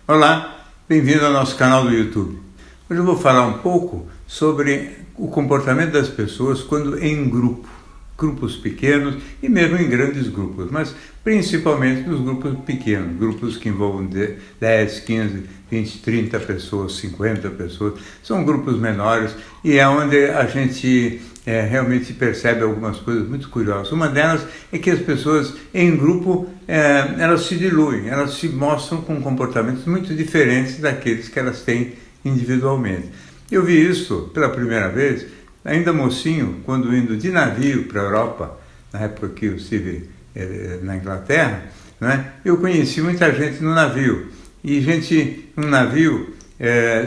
Olá, bem-vindo ao nosso canal do YouTube. Hoje eu vou falar um pouco sobre o comportamento das pessoas quando em grupos pequenos e mesmo em grandes grupos, mas principalmente nos grupos pequenos, grupos que envolvam 10, 15, 20, 30 pessoas, 50 pessoas, são grupos menores e é onde a gente realmente percebe algumas coisas muito curiosas. Uma delas é que as pessoas em grupo, elas se diluem, elas se mostram com comportamentos muito diferentes daqueles que elas têm individualmente. Eu vi isso pela primeira vez, ainda mocinho, quando indo de navio para a Europa, na época que eu estive na Inglaterra, né, eu conheci muita gente no navio. E gente no navio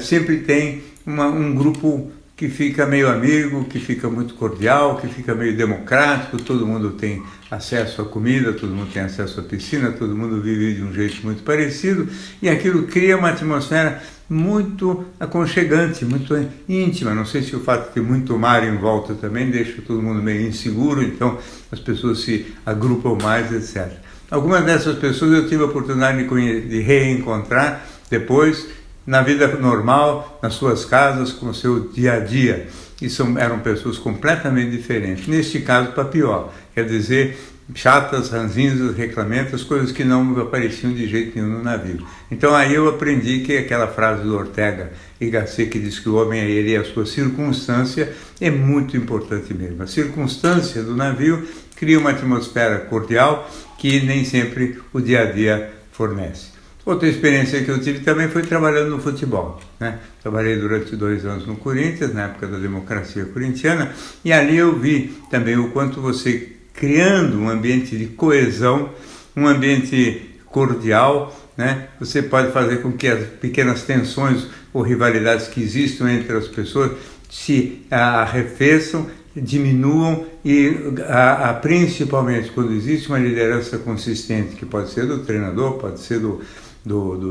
sempre tem um grupo que fica meio amigo, que fica muito cordial, que fica meio democrático, todo mundo tem acesso à comida, todo mundo tem acesso à piscina, todo mundo vive de um jeito muito parecido, e aquilo cria uma atmosfera muito aconchegante, muito íntima. Não sei se o fato de ter muito mar em volta também deixa todo mundo meio inseguro, então as pessoas se agrupam mais, etc. Algumas dessas pessoas eu tive a oportunidade de reencontrar depois, na vida normal, nas suas casas, com o seu dia a dia. E eram pessoas completamente diferentes. Neste caso, para pior. Quer dizer, chatas, ranzinhas, reclamentas, coisas que não apareciam de jeito nenhum no navio. Então aí eu aprendi que aquela frase do Ortega y Gasset, que diz que o homem é ele e a sua circunstância, é muito importante mesmo. A circunstância do navio cria uma atmosfera cordial que nem sempre o dia a dia fornece. Outra experiência que eu tive também foi trabalhando no futebol, né? Trabalhei durante 2 anos no Corinthians, na época da democracia corintiana, e ali eu vi também o quanto você, criando um ambiente de coesão, um ambiente cordial, né? Você pode fazer com que as pequenas tensões ou rivalidades que existem entre as pessoas se arrefeçam, diminuam e principalmente quando existe uma liderança consistente, que pode ser do treinador, pode ser do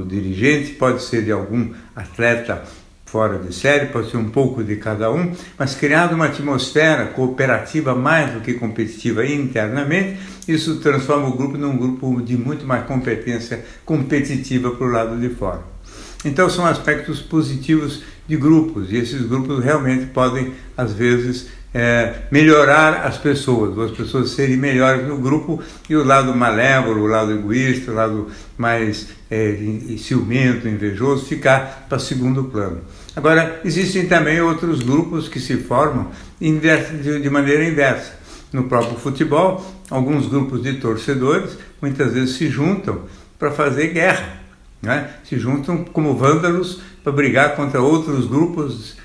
dirigente, pode ser de algum atleta fora de série, pode ser um pouco de cada um, mas criando uma atmosfera cooperativa mais do que competitiva internamente, isso transforma o grupo num grupo de muito mais competência competitiva para o lado de fora. Então são aspectos positivos de grupos, e esses grupos realmente podem, às vezes, melhorar as pessoas serem melhores no grupo, e o lado malévolo, o lado egoísta, o lado mais ciumento, invejoso, ficar para segundo plano. Agora, existem também outros grupos que se formam de maneira inversa. No próprio futebol, alguns grupos de torcedores muitas vezes se juntam para fazer guerra, né? Se juntam como vândalos para brigar contra outros grupos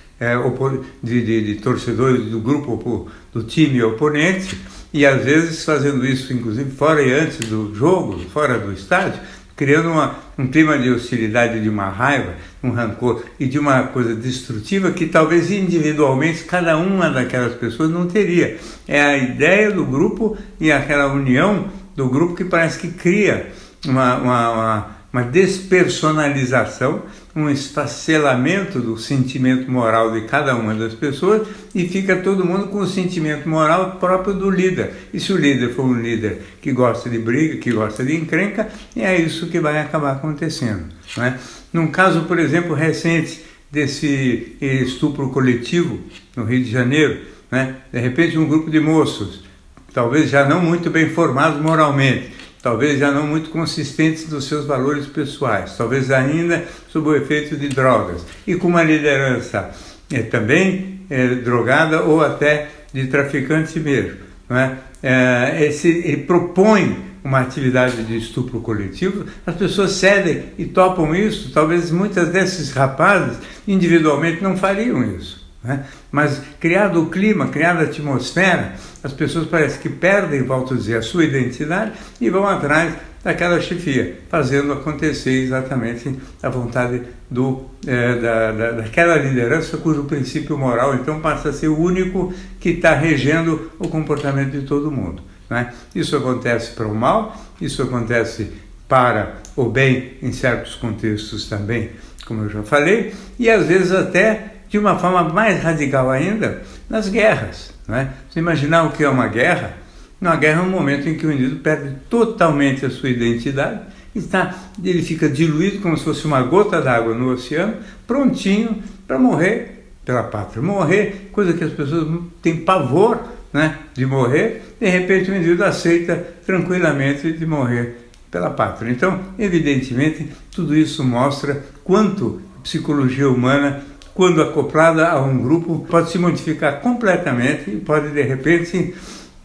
de torcedores do grupo, do time oponente, e às vezes fazendo isso inclusive fora e antes do jogo, fora do estádio, criando um clima de hostilidade, de uma raiva, um rancor e de uma coisa destrutiva que talvez individualmente cada uma daquelas pessoas não teria. É a ideia do grupo e aquela união do grupo que parece que cria uma despersonalização, um esfacelamento do sentimento moral de cada uma das pessoas, e fica todo mundo com o sentimento moral próprio do líder. E se o líder for um líder que gosta de briga, que gosta de encrenca, é isso que vai acabar acontecendo, né? Num caso, por exemplo, recente desse estupro coletivo no Rio de Janeiro, né? De repente um grupo de moços, talvez já não muito bem formados moralmente, talvez já não muito consistentes nos seus valores pessoais, talvez ainda sob o efeito de drogas, e com uma liderança também drogada ou até de traficante mesmo, não é? Ele propõe uma atividade de estupro coletivo, as pessoas cedem e topam isso. Talvez muitas desses rapazes individualmente não fariam isso, né? Mas criado o clima, criada a atmosfera, as pessoas parecem que perdem, volto a dizer, a sua identidade e vão atrás daquela chefia, fazendo acontecer exatamente a vontade daquela liderança cujo princípio moral então passa a ser o único que está regendo o comportamento de todo mundo, né? Isso acontece para o mal, isso acontece para o bem em certos contextos também, como eu já falei, e às vezes até de uma forma mais radical ainda, nas guerras, né? Você imaginar o que é uma guerra? Uma guerra é um momento em que o indivíduo perde totalmente a sua identidade, ele fica diluído como se fosse uma gota d'água no oceano, prontinho para morrer pela pátria. Morrer, coisa que as pessoas têm pavor, né, de morrer, de repente o indivíduo aceita tranquilamente de morrer pela pátria. Então, evidentemente, tudo isso mostra quanto a psicologia humana, quando acoplada a um grupo, pode se modificar completamente e pode, de repente,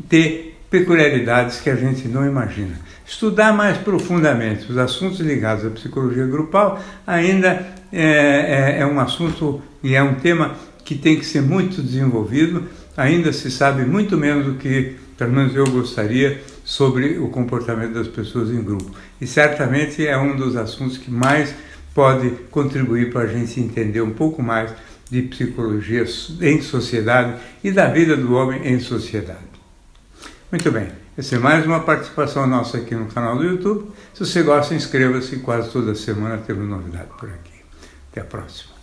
ter peculiaridades que a gente não imagina. Estudar mais profundamente os assuntos ligados à psicologia grupal ainda é um assunto e é um tema que tem que ser muito desenvolvido. Ainda se sabe muito menos do que, pelo menos eu gostaria, sobre o comportamento das pessoas em grupo. E certamente é um dos assuntos que mais pode contribuir para a gente entender um pouco mais de psicologia em sociedade e da vida do homem em sociedade. Muito bem, essa é mais uma participação nossa aqui no canal do YouTube. Se você gosta, inscreva-se, quase toda semana temos novidade por aqui. Até a próxima.